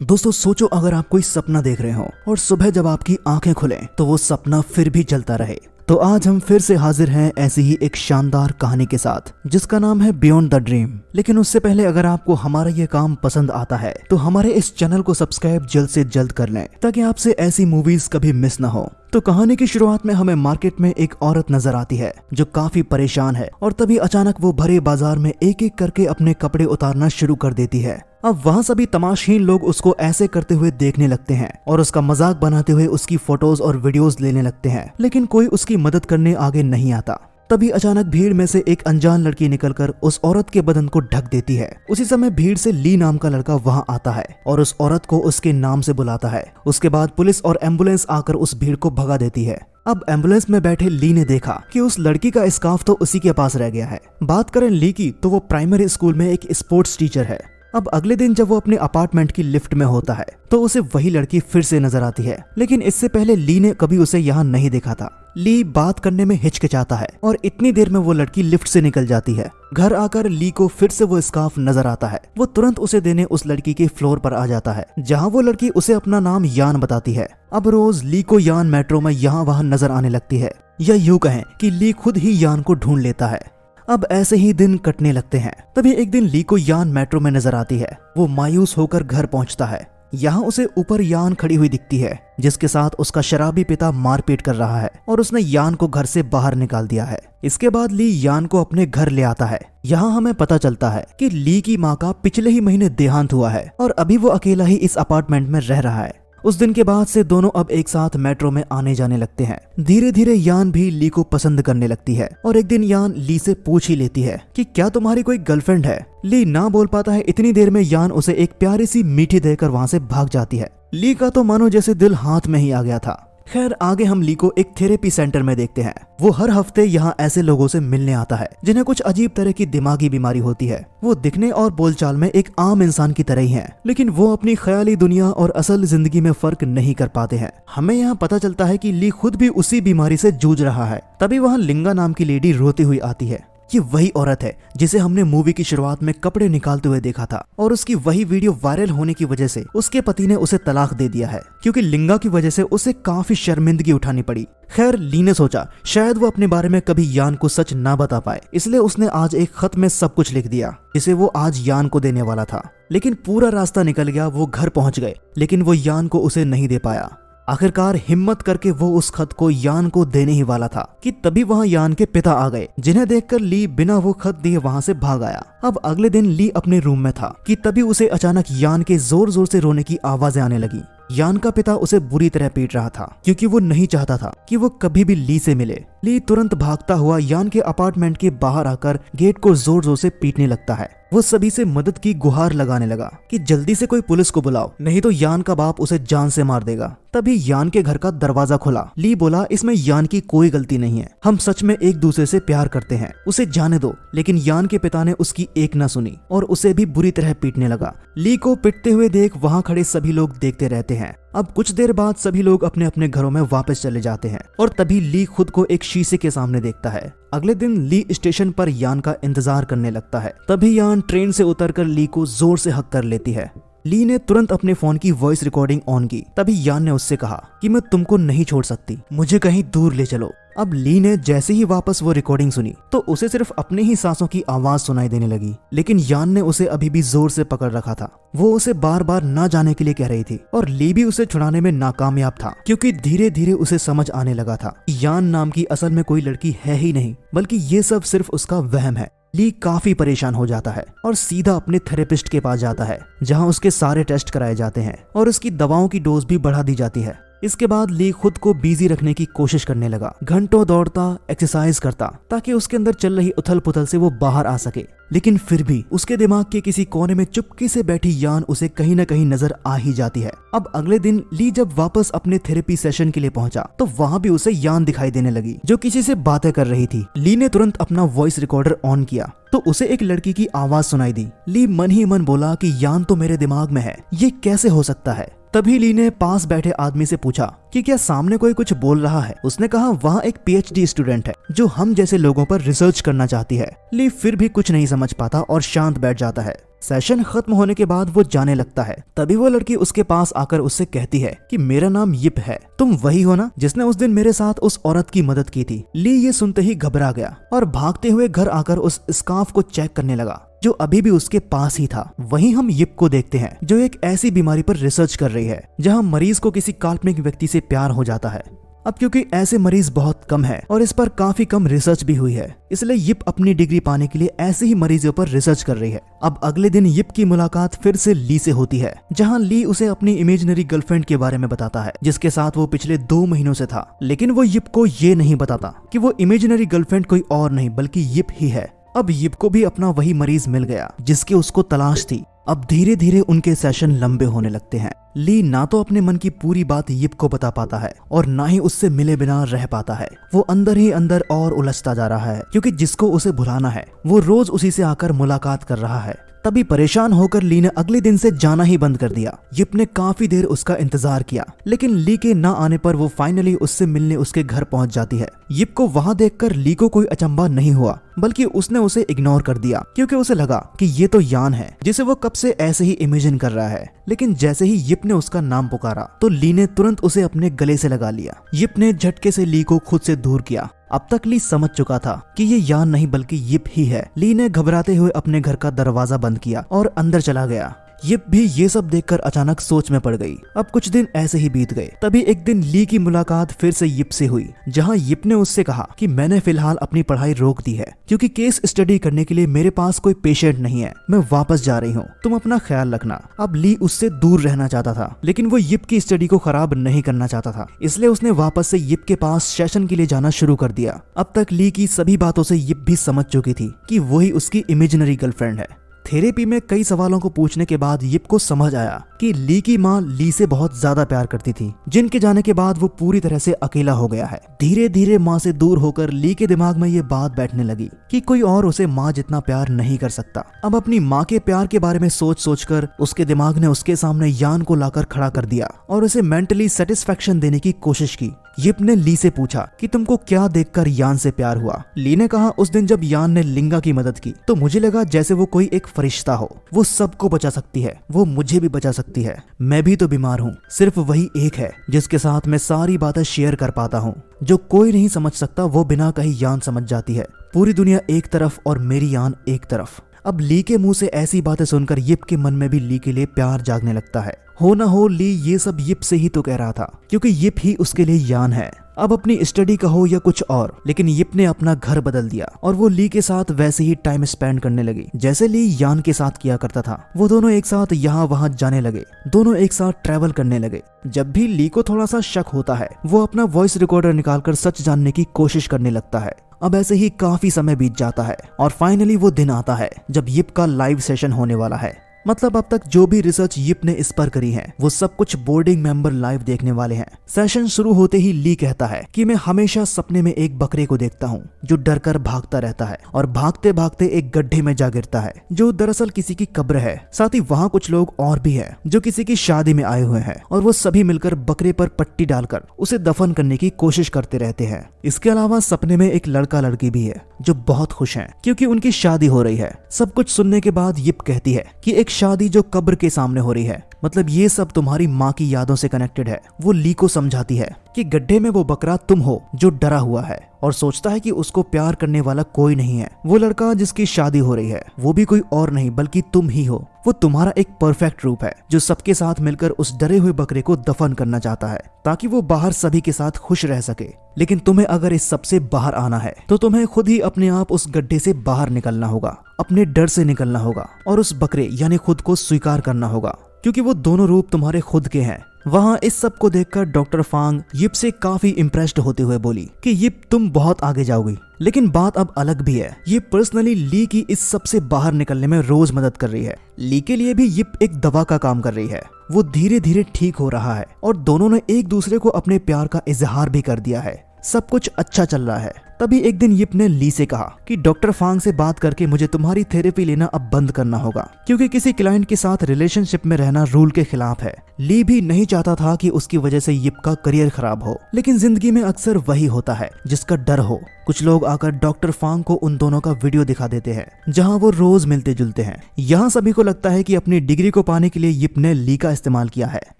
दोस्तों सोचो, अगर आप कोई सपना देख रहे हो और सुबह जब आपकी आंखें खुलें तो वो सपना फिर भी चलता रहे। तो आज हम फिर से हाजिर हैं ऐसी ही एक शानदार कहानी के साथ जिसका नाम है बियॉन्ड द ड्रीम। लेकिन उससे पहले अगर आपको हमारा ये काम पसंद आता है तो हमारे इस चैनल को सब्सक्राइब जल्द से जल्द कर लें ताकि आपसे ऐसी मूवीज कभी मिस ना हो। तो कहानी की शुरुआत में हमें मार्केट में एक औरत नजर आती है जो काफी परेशान है और तभी अचानक वो भरे बाजार में एक एक करके अपने कपड़े उतारना शुरू कर देती है। अब वहाँ सभी तमाशहीन लोग उसको ऐसे करते हुए देखने लगते हैं और उसका मजाक बनाते हुए उसकी फोटोज और वीडियोस लेने लगते हैं, लेकिन कोई उसकी मदद करने आगे नहीं आता। तभी अचानक भीड़ में से एक अनजान लड़की निकलकर उस औरत के बदन को ढक देती है। उसी समय भीड़ से ली नाम का लड़का वहां आता है और उस औरत को उसके नाम से बुलाता है। उसके बाद पुलिस और एम्बुलेंस आकर उस भीड़ को भगा देती है। अब एम्बुलेंस में बैठे ली ने देखा कि उस लड़की का स्कार्फ तो उसी के पास रह गया है। बात करें ली की तो वो प्राइमरी स्कूल में एक स्पोर्ट्स टीचर है। अब अगले दिन जब वो अपने अपार्टमेंट की लिफ्ट में होता है तो उसे वही लड़की फिर से नजर आती है, लेकिन इससे पहले ली ने कभी उसे यहाँ नहीं देखा था। ली बात करने में हिचकिचाता है और इतनी देर में वो लड़की लिफ्ट से निकल जाती है। घर आकर ली को फिर से वो स्कार्फ नजर आता है। वो तुरंत उसे देने उस लड़की के फ्लोर पर आ जाता है जहाँ वो लड़की उसे अपना नाम यान बताती है। अब रोज ली को यान मेट्रो में यहाँ वहाँ नजर आने लगती है, या यूं कहें कि ली खुद ही यान को ढूंढ लेता है। अब ऐसे ही दिन कटने लगते हैं। तभी एक दिन ली को यान मेट्रो में नजर आती है। वो मायूस होकर घर पहुंचता है। यहाँ उसे ऊपर यान खड़ी हुई दिखती है जिसके साथ उसका शराबी पिता मारपीट कर रहा है और उसने यान को घर से बाहर निकाल दिया है। इसके बाद ली यान को अपने घर ले आता है। यहाँ हमें पता चलता है कि ली की माँ का पिछले ही महीने देहांत हुआ है और अभी वो अकेला ही इस अपार्टमेंट में रह रहा है। उस दिन के बाद से दोनों अब एक साथ मेट्रो में आने जाने लगते हैं। धीरे धीरे यान भी ली को पसंद करने लगती है और एक दिन यान ली से पूछ ही लेती है कि क्या तुम्हारी कोई गर्लफ्रेंड है। ली ना बोल पाता है। इतनी देर में यान उसे एक प्यारी सी मीठी देकर वहाँ से भाग जाती है। ली का तो मानो जैसे दिल हाथ में ही आ गया था। खैर आगे हम ली को एक थेरेपी सेंटर में देखते हैं। वो हर हफ्ते यहाँ ऐसे लोगों से मिलने आता है जिन्हें कुछ अजीब तरह की दिमागी बीमारी होती है। वो दिखने और बोलचाल में एक आम इंसान की तरह ही हैं, लेकिन वो अपनी ख्याली दुनिया और असल जिंदगी में फर्क नहीं कर पाते हैं। हमें यहाँ पता चलता है कि ली खुद भी उसी बीमारी से जूझ रहा है। तभी वहाँ लिंगा नाम की लेडी रोती हुई आती है। ये वही औरत है जिसे हमने मूवी की शुरुआत में कपड़े निकालते हुए देखा था और उसकी वही वीडियो वायरल होने की वजह से उसके पति ने उसे तलाक दे दिया है क्योंकि लिंगा की वजह से उसे काफी शर्मिंदगी उठानी पड़ी। खैर ली ने सोचा शायद वो अपने बारे में कभी यान को सच ना बता पाए, इसलिए उसने आज एक खत में सब कुछ लिख दिया जिसे वो आज यान को देने वाला था। लेकिन पूरा रास्ता निकल गया। वो घर पहुंच गए लेकिन वो यान को उसे नहीं दे पाया। आखिरकार हिम्मत करके वो उस खत को यान को देने ही वाला था कि तभी वहाँ यान के पिता आ गए, जिन्हें देखकर ली बिना वो खत दिए वहाँ से भाग आया। अब अगले दिन ली अपने रूम में था कि तभी उसे अचानक यान के जोर जोर से रोने की आवाजें आने लगी। यान का पिता उसे बुरी तरह पीट रहा था क्योंकि वो नहीं चाहता था कि वो कभी भी ली से मिले। ली तुरंत भागता हुआ यान के अपार्टमेंट के बाहर आकर गेट को जोर जोर से पीटने लगता है। वो सभी से मदद की गुहार लगाने लगा कि जल्दी से कोई पुलिस को बुलाओ, नहीं तो यान का बाप उसे जान से मार देगा। तभी यान के घर का दरवाजा खुला। ली बोला इसमें यान की कोई गलती नहीं है, हम सच में एक दूसरे से प्यार करते हैं, उसे जाने दो। लेकिन यान के पिता ने उसकी एक न सुनी और उसे भी बुरी तरह पीटने लगा। ली को पिटते हुए देख वहाँ खड़े सभी लोग देखते रहते हैं। अब कुछ देर बाद सभी लोग अपने अपने घरों में वापस चले जाते हैं और तभी ली खुद को एक शीशे के सामने देखता है। अगले दिन ली स्टेशन पर यान का इंतजार करने लगता है। तभी यान ट्रेन से उतरकर ली को जोर से हक कर लेती है। ली ने तुरंत अपने फोन की वॉइस रिकॉर्डिंग ऑन की। तभी यान ने उससे कहा कि मैं तुमको नहीं छोड़ सकती, मुझे कहीं दूर ले चलो। अब ली ने जैसे ही वापस वो रिकॉर्डिंग सुनी तो उसे सिर्फ अपने ही सांसों की आवाज सुनाई देने लगी, लेकिन यान ने उसे अभी भी जोर से पकड़ रखा था। वो उसे बार बार ना जाने के लिए कह रही थी और ली भी उसे छुड़ाने में नाकामयाब था क्योंकि धीरे धीरे उसे समझ आने लगा था यान नाम की असल में कोई लड़की है ही नहीं, बल्कि ये सब सिर्फ उसका वहम है। ली काफी परेशान हो जाता है और सीधा अपने थेरेपिस्ट के पास जाता है जहां उसके सारे टेस्ट कराए जाते हैं और उसकी दवाओं की डोज भी बढ़ा दी जाती है। इसके बाद ली खुद को बिजी रखने की कोशिश करने लगा। घंटों दौड़ता, एक्सरसाइज करता ताकि उसके अंदर चल रही उथल पुथल से वो बाहर आ सके, लेकिन फिर भी उसके दिमाग के किसी कोने में चुपके से बैठी यान उसे कहीं न कहीं नजर आ ही जाती है। अब अगले दिन ली जब वापस अपने थेरेपी सेशन के लिए पहुंचा तो वहाँ भी उसे यान दिखाई देने लगी जो किसी से बातें कर रही थी। ली ने तुरंत अपना वॉइस रिकॉर्डर ऑन किया तो उसे एक लड़की की आवाज सुनाई दी। ली मन ही मन बोला कि यान तो मेरे दिमाग में है, ये कैसे हो सकता है। तभी ली ने पास बैठे आदमी से पूछा कि क्या सामने कोई कुछ बोल रहा है। उसने कहा वहाँ एक पीएचडी स्टूडेंट है जो हम जैसे लोगों पर रिसर्च करना चाहती है। ली फिर भी कुछ नहीं समझ पाता और शांत बैठ जाता है। सेशन खत्म होने के बाद वो जाने लगता है। तभी वो लड़की उसके पास आकर उससे कहती है कि मेरा नाम यिप है, तुम वही हो ना जिसने उस दिन मेरे साथ उस औरत की मदद की थी। ली ये सुनते ही घबरा गया और भागते हुए घर आकर उस स्कार्फ को चेक करने लगा जो अभी भी उसके पास ही था। वहीं हम यिप को देखते हैं जो एक ऐसी बीमारी पर रिसर्च कर रही है जहां मरीज को किसी काल्पनिक व्यक्ति से प्यार हो जाता है। अब क्योंकि ऐसे मरीज बहुत कम है और इस पर काफी कम रिसर्च भी हुई है, इसलिए यिप अपनी डिग्री पाने के लिए ऐसे ही मरीजों पर रिसर्च कर रही है। अब अगले दिन यिप की मुलाकात फिर से ली से होती है, जहां ली उसे अपनी इमेजिनरी गर्लफ्रेंड के बारे में बताता है जिसके साथ वो पिछले 2 महीनों से था। लेकिन वो यिप को ये नहीं बताता कि वो इमेजिनरी गर्लफ्रेंड कोई और नहीं बल्कि यिप ही है। अब यिप को भी अपना वही मरीज मिल गया जिसकी उसको तलाश थी। अब धीरे धीरे उनके सेशन लंबे होने लगते हैं। ली ना तो अपने मन की पूरी बात यिप को बता पाता है और ना ही उससे मिले बिना रह पाता है। वो अंदर ही अंदर और उलझता जा रहा है क्योंकि जिसको उसे भुलाना है वो रोज उसी से आकर मुलाकात कर रहा है। तभी परेशान होकर ली ने अगले दिन से जाना ही बंद कर दिया। यिप ने काफी देर उसका इंतजार किया लेकिन ली के ना आने पर वो फाइनली उससे मिलने उसके घर पहुंच जाती है। यिप को वहां देखकर ली को कोई अचंभा नहीं हुआ बल्कि उसने उसे इग्नोर कर दिया क्योंकि उसे लगा कि ये तो यान है जिसे वो कब से ऐसे ही इमेजिन कर रहा है। लेकिन जैसे ही यिप ने उसका नाम पुकारा तो ली ने तुरंत उसे अपने गले से लगा लिया। यिप ने झटके से ली को खुद से दूर किया। अब तक ली समझ चुका था कि ये यान नहीं बल्कि यिप ही है। ली ने घबराते हुए अपने घर का दरवाजा बंद किया और अंदर चला गया। यिप भी ये सब देखकर अचानक सोच में पड़ गई। अब कुछ दिन ऐसे ही बीत गए। तभी एक दिन ली की मुलाकात फिर से यिप से हुई, जहां यिप ने उससे कहा कि मैंने फिलहाल अपनी पढ़ाई रोक दी है क्योंकि केस स्टडी करने के लिए मेरे पास कोई पेशेंट नहीं है। मैं वापस जा रही हूँ, तुम अपना ख्याल रखना। अब ली उससे दूर रहना चाहता था लेकिन वो यिप की स्टडी को खराब नहीं करना चाहता था, इसलिए उसने वापस से यिप के पास सेशन के लिए जाना शुरू कर दिया। अब तक ली की सभी बातों से यिप भी समझ चुकी थी कि वही उसकी इमेजिनरी गर्लफ्रेंड है। थेरेपी में कई सवालों को पूछने के बाद यिप को समझ आया कि ली की माँ ली से बहुत ज्यादा प्यार करती थी, जिनके जाने के बाद वो पूरी तरह से अकेला हो गया है। धीरे धीरे माँ से दूर होकर ली के दिमाग में ये बात बैठने लगी कि कोई और उसे माँ जितना प्यार नहीं कर सकता। अब अपनी माँ के प्यार के बारे में सोच सोचकर उसके दिमाग ने उसके सामने यान को लाकर खड़ा कर दिया और उसे मेंटली सेटिस्फेक्शन देने की कोशिश की। यिप ने ली से पूछा कि तुमको क्या देखकर यान से प्यार हुआ। ली ने कहा उस दिन जब यान ने लिंगा की मदद की तो मुझे लगा जैसे वो कोई एक फरिश्ता हो, वो सबको बचा सकती है, वो मुझे भी बचा सकती है। मैं भी तो बीमार हूँ, सिर्फ वही एक है जिसके साथ मैं सारी बातें शेयर कर पाता हूँ। जो कोई नहीं समझ सकता वो बिना कहीं यान समझ जाती है। पूरी दुनिया एक तरफ और मेरी यान एक तरफ। अब ली के मुंह से ऐसी बातें सुनकर यिप के मन में भी ली के लिए प्यार जागने लगता है। हो ना हो ली ये सब यिप से ही तो कह रहा था क्योंकि यिप ही उसके लिए यान है। अब अपनी स्टडी का हो या कुछ और, लेकिन यिप ने अपना घर बदल दिया और वो ली के साथ वैसे ही टाइम स्पेंड करने लगी जैसे ली यान के साथ किया करता था। वो दोनों एक साथ यहाँ वहाँ जाने लगे, दोनों एक साथ ट्रैवल करने लगे। जब भी ली को थोड़ा सा शक होता है वो अपना वॉइस रिकॉर्डर निकालकर सच जानने की कोशिश करने लगता है। अब ऐसे ही काफी समय बीत जाता है और फाइनली वो दिन आता है जब यिप का लाइव सेशन होने वाला है। मतलब अब तक जो भी रिसर्च यिप ने इस पर करी है वो सब कुछ बोर्डिंग मेंबर लाइव देखने वाले हैं। सेशन शुरू होते ही ली कहता है कि मैं हमेशा सपने में एक बकरे को देखता हूँ जो डरकर भागता रहता है और भागते भागते एक गड्ढे में जा गिरता है जो दरअसल किसी की कब्र है। साथ ही वहाँ कुछ लोग और भी हैं जो किसी की शादी में आए हुए हैं और वो सभी मिलकर बकरे पर पट्टी डालकर उसे दफन करने की कोशिश करते रहते हैं। इसके अलावा सपने में एक लड़का लड़की भी है जो बहुत खुश हैं क्योंकि उनकी शादी हो रही है। सब कुछ सुनने के बाद यिप कहती है कि एक शादी जो कब्र के सामने हो रही है, मतलब ये सब तुम्हारी माँ की यादों से कनेक्टेड है। वो ली को समझाती है कि गड्ढे में वो बकरा तुम हो जो डरा हुआ है और सोचता है कि उसको प्यार करने वाला कोई नहीं है। वो लड़का जिसकी शादी हो रही है वो भी कोई और नहीं बल्कि तुम ही हो। वो तुम्हारा एक परफेक्ट रूप है जो सबके साथ मिलकर उस डरे हुए बकरे को दफन करना चाहता है ताकि वो बाहर सभी के साथ खुश रह सके। लेकिन तुम्हें अगर इस सब से बाहर आना है तो तुम्हें खुद ही अपने आप उस गड्ढे से बाहर निकलना होगा, अपने डर से निकलना होगा और उस बकरे यानी खुद को स्वीकार करना होगा क्योंकि वो दोनों रूप तुम्हारे खुद के हैं। वहाँ इस सब को देखकर डॉक्टर फांग यिप से काफी इम्प्रेस्ड होते हुए बोली कि यिप तुम बहुत आगे जाओगी। लेकिन बात अब अलग भी है। ये पर्सनली ली की इस सब से बाहर निकलने में रोज मदद कर रही है। ली के लिए भी यिप एक दवा का काम कर रही है। वो धीरे धीरे ठीक हो रहा है और दोनों ने एक दूसरे को अपने प्यार का इजहार भी कर दिया है। सब कुछ अच्छा चल रहा है। तभी एक दिन यिप ने ली से कहा कि डॉक्टर फांग से बात करके मुझे तुम्हारी थेरेपी लेना अब बंद करना होगा क्योंकि किसी क्लाइंट के साथ रिलेशनशिप में रहना रूल के खिलाफ है। ली भी नहीं चाहता था कि उसकी वजह से यिप का करियर खराब हो, लेकिन जिंदगी में अक्सर वही होता है जिसका डर हो। कुछ लोग आकर डॉक्टर फांग को उन दोनों का वीडियो दिखा देते हैं जहां वो रोज मिलते जुलते हैं। यहाँ सभी को लगता है कि अपनी डिग्री को पाने के लिए यिप ने ली का इस्तेमाल किया है।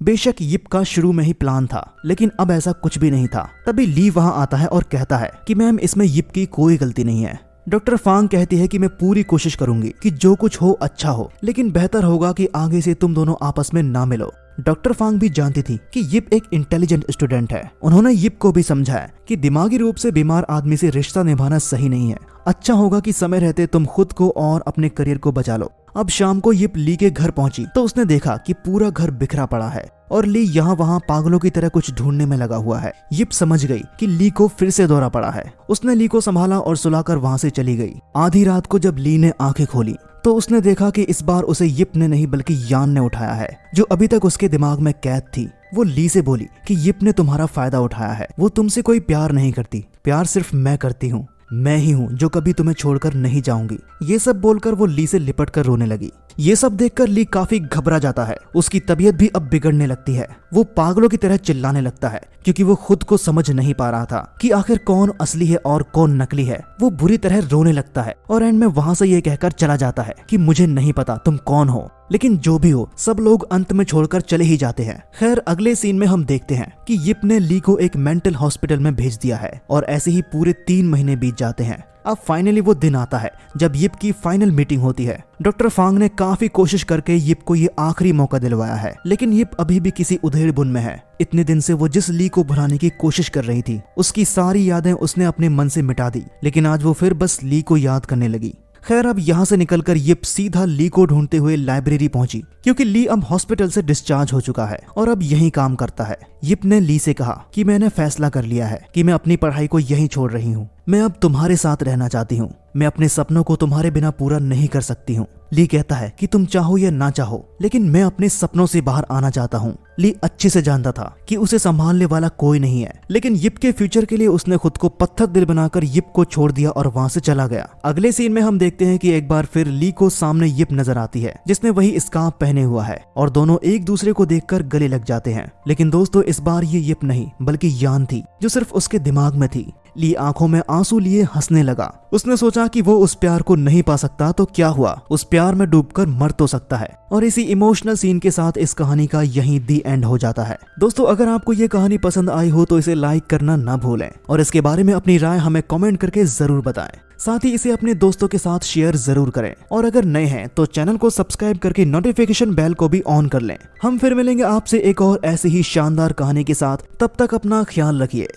बेशक यिप का शुरू में ही प्लान था, लेकिन अब ऐसा कुछ भी नहीं था। तभी ली वहां आता है और कहता है कि मैम, इसमें यिप की कोई गलती नहीं है। डॉक्टर फांग कहती है कि मैं पूरी कोशिश करूंगी कि जो कुछ हो अच्छा हो, लेकिन बेहतर होगा कि आगे से तुम दोनों आपस में ना मिलो। डॉक्टर फांग भी जानती थी कि यिप एक इंटेलिजेंट स्टूडेंट है। उन्होंने यिप को भी समझाया कि दिमागी रूप से बीमार आदमी से रिश्ता निभाना सही नहीं है। अच्छा होगा कि समय रहते तुम खुद को और अपने करियर को बचा लो। अब शाम को यिप ली के घर पहुंची तो उसने देखा कि पूरा घर बिखरा पड़ा है और ली यहाँ वहाँ पागलों की तरह कुछ ढूंढने में लगा हुआ है। यिप समझ गई कि ली को फिर से दौरा पड़ा है। उसने ली को संभाला और सुलाकर वहाँ से चली गई। आधी रात को जब ली ने आंखें खोली तो उसने देखा कि इस बार उसे यिप ने नहीं बल्कि यान ने उठाया है, जो अभी तक उसके दिमाग में कैद थी। वो ली से बोली कि यिप ने तुम्हारा फायदा उठाया है। वो तुमसे कोई प्यार नहीं करती, प्यार सिर्फ मैं करती हूँ। मैं ही हूँ जो कभी तुम्हें छोड़कर नहीं जाऊंगी। ये सब बोलकर वो ली से लिपट कर रोने लगी। ये सब देखकर ली काफी घबरा जाता है। उसकी तबीयत भी अब बिगड़ने लगती है। वो पागलों की तरह चिल्लाने लगता है क्योंकि वो खुद को समझ नहीं पा रहा था कि आखिर कौन असली है और कौन नकली है। वो बुरी तरह रोने लगता है और एंड में वहां से ये कहकर चला जाता है कि मुझे नहीं पता तुम कौन हो। लेकिन जो भी हो, सब लोग अंत में छोड़कर चले ही जाते हैं। खैर, अगले सीन में हम देखते हैं कि यिप ने ली को एक मेंटल हॉस्पिटल में भेज दिया है और ऐसे ही पूरे 3 महीने बीत जाते हैं। अब फाइनली वो दिन आता है जब यिप की फाइनल मीटिंग होती है। डॉक्टर फांग ने काफी कोशिश करके यिप को ये आखिरी मौका दिलवाया है, लेकिन यिप अभी भी किसी उधेड़ बुन में है। इतने दिन से वो जिस ली को भुलाने की कोशिश कर रही थी, उसकी सारी यादें उसने अपने मन से मिटा दी, लेकिन आज वो फिर बस ली को याद करने लगी। खैर, अब यहाँ से निकलकर यिप सीधा ली को ढूंढते हुए लाइब्रेरी पहुंची, क्योंकि ली अब हॉस्पिटल से डिस्चार्ज हो चुका है और अब यहीं काम करता है। यिप ने ली से कहा कि मैंने फैसला कर लिया है कि मैं अपनी पढ़ाई को यहीं छोड़ रही हूँ। मैं अब तुम्हारे साथ रहना चाहती हूँ। मैं अपने सपनों को तुम्हारे बिना पूरा नहीं कर सकती हूँ। ली कहता है कि तुम चाहो या ना चाहो, लेकिन मैं अपने सपनों से बाहर आना चाहता हूँ। ली अच्छे से जानता था कि उसे संभालने वाला कोई नहीं है, लेकिन यिप के फ्यूचर के लिए उसने खुद को पत्थर दिल बनाकर यिप को छोड़ दिया और वहाँ से चला गया। अगले सीन में हम देखते हैं कि एक बार फिर ली को सामने यिप नजर आती है, जिसने वही स्कार्फ पहने हुआ है और दोनों एक दूसरे को देखकर गले लग जाते हैं। लेकिन दोस्तों, इस बार ये यिप नहीं बल्कि यान थी जो सिर्फ उसके दिमाग में थी। ली आंखों में आंसू लिए हंसने लगा। उसने सोचा कि वो उस प्यार को नहीं पा सकता तो क्या हुआ, उस प्यार में डूबकर मर तो सकता है। और इसी इमोशनल सीन के साथ इस कहानी का यहीं दी एंड हो जाता है। दोस्तों, अगर आपको ये कहानी पसंद आई हो तो इसे लाइक करना ना भूलें और इसके बारे में अपनी राय हमें कमेंट करके जरूर बताएं। साथ ही इसे अपने दोस्तों के साथ शेयर जरूर करें और अगर नए हैं तो चैनल को सब्सक्राइब करके नोटिफिकेशन बेल को भी ऑन कर लें। हम फिर मिलेंगे आपसे एक और ऐसी ही शानदार कहानी के साथ। तब तक अपना ख्याल रखिए।